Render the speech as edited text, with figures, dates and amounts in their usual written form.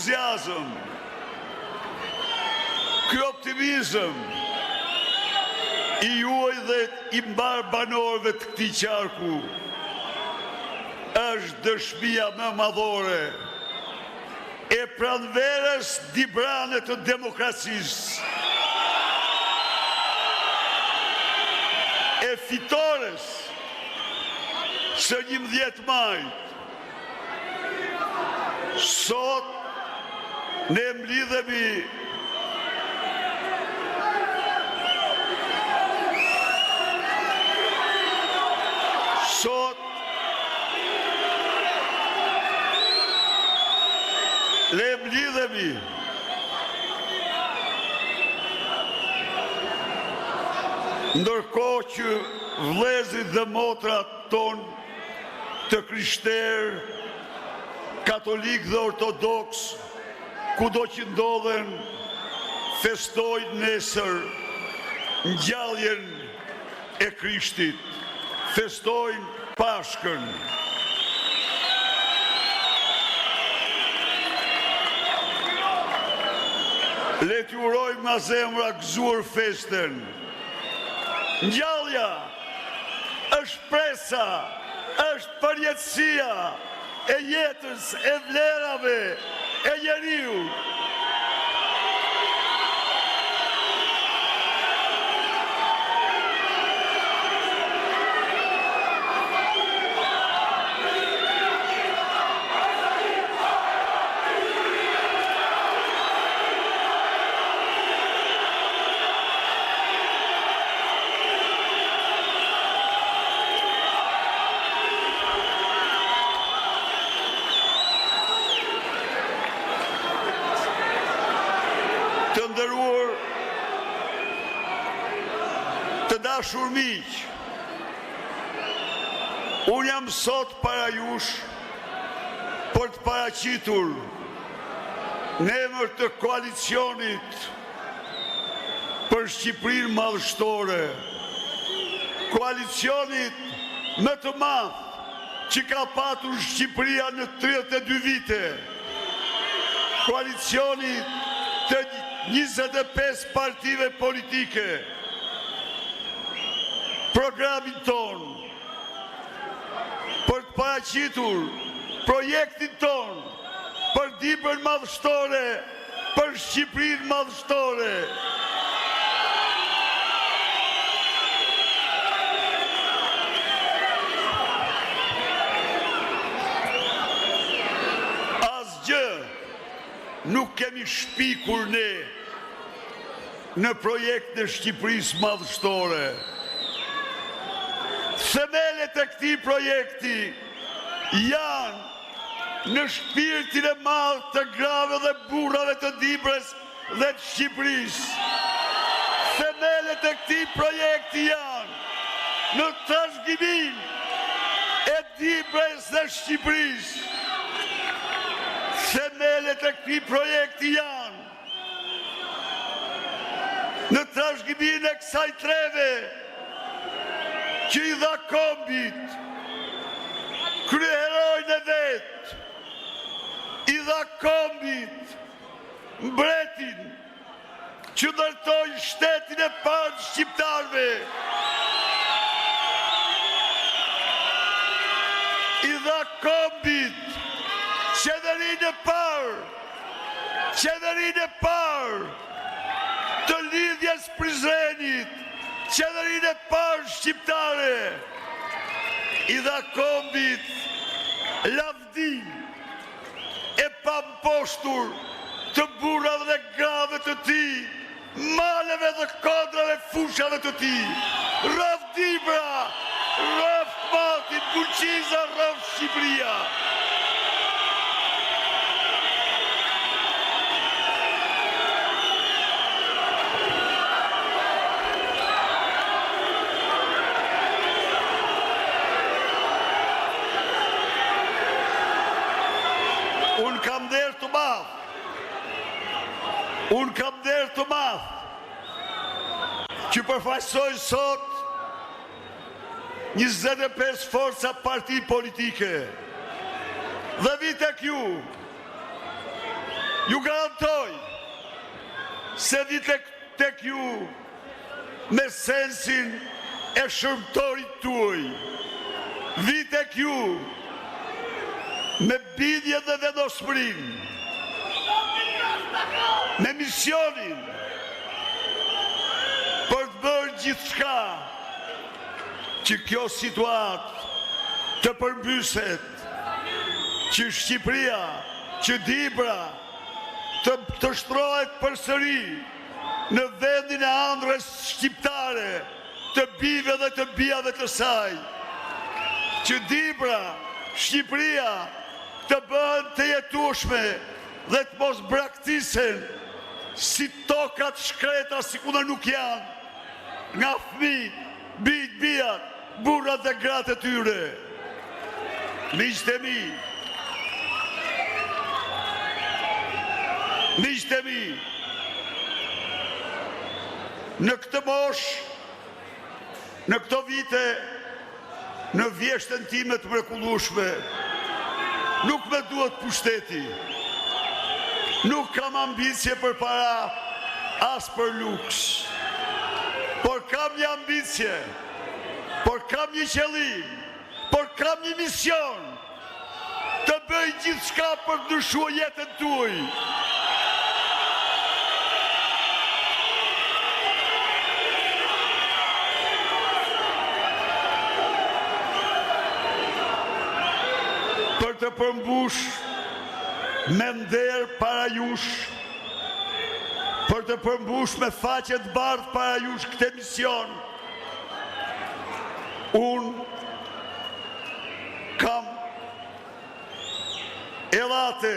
entuziazm, ky optimizëm i juaj dhe i mbar banorëve të këtij qarku është dëshmia më madhore e pranverës dibrane të demokracisë, e fitores së 11 majit. Sot ne mlidhemi ndërkohë që vëllezërit dhe motrat ton të krishterë, katolik dhe ortodoks, kudo që ndodhen, festojnë nesër ngjalljen e Krishtit, festojnë Pashkën. Le t'ju urojmë nga zemra gëzuar festen. Ngjallja është presa, është përjetësia e jetës, e vlerave, e njeriu. Të nderuar, të dashur miq, unë jam sot para jush për të paraqitur në emër të koalicionit për Shqipërinë madhështore, koalicionit më të madh që ka patur Shqipëria në 32 vite, koalicionit të 25 partive politike, programin ton, për të paraqitur projektin ton, për Dibrën madhështore, për Shqipërinë madhështore. Asgjë nuk kemi shpikur ne në projekt në Shqipërisë madhështore. Themelet e këtij projekti janë në shpirtin e madh të grave dhe burrave të Dibrës dhe të Shqipërisë. Themelet e këtij projekti janë në trashëgiminë e Dibrës dhe Shqipërisë. Themelet e këtij projekti janë në trashëgiminë e kësaj treve që i dha kombit kryeherojnë e vet, i dha kombit mbretin që ndërtoi shtetin e parë të shqiptarëve, i dha kombit qeverinë e parë të lidhjes Prizrenit, qeverinë e parë shqiptare, i dha kombit lavdi e pamposhtur të burrave dhe grave të tij, maleve dhe kodrave fushave të tij. Rrof Dibra, rrof Mati, Bulqiza, rrof Shqipëria. Unë kam derë të madh që përfaqësoj sot 25 forca parti politike dhe vi tek ju ju garantoj se vi tek ju me sensin e shërmëtorit tuaj, vi tek ju me bindje dhe vendosmërinë, me misionin për të bërë gjithçka që kjo situatë të përmbyset, që Shqipëria, që Dibra të shtrohet përsëri në vendin e ëndrrës shqiptare, të bijve dhe të bijave të saj, që Dibra, Shqipëria të bëhen të jetueshme dhe të mos braktisen si tokat shkreta si kundër nuk janë nga fëmijët, bijt, bijat, burrat dhe gratë e tyre. Miqtë e mi, në këtë moshë, në këto vite, në vjeshtën time të mrekullueshme, nuk me duhet pushteti, nuk kam ambicie për para, as për luks, por kam një ambicie, por kam një qëllim, por kam një mision, të bëj gjithçka për të ndryshuar jetën tuaj. Për të përmbush me nder para jush, për të përmbush me faqe të bardhë para jush këtë mision, unë kam elate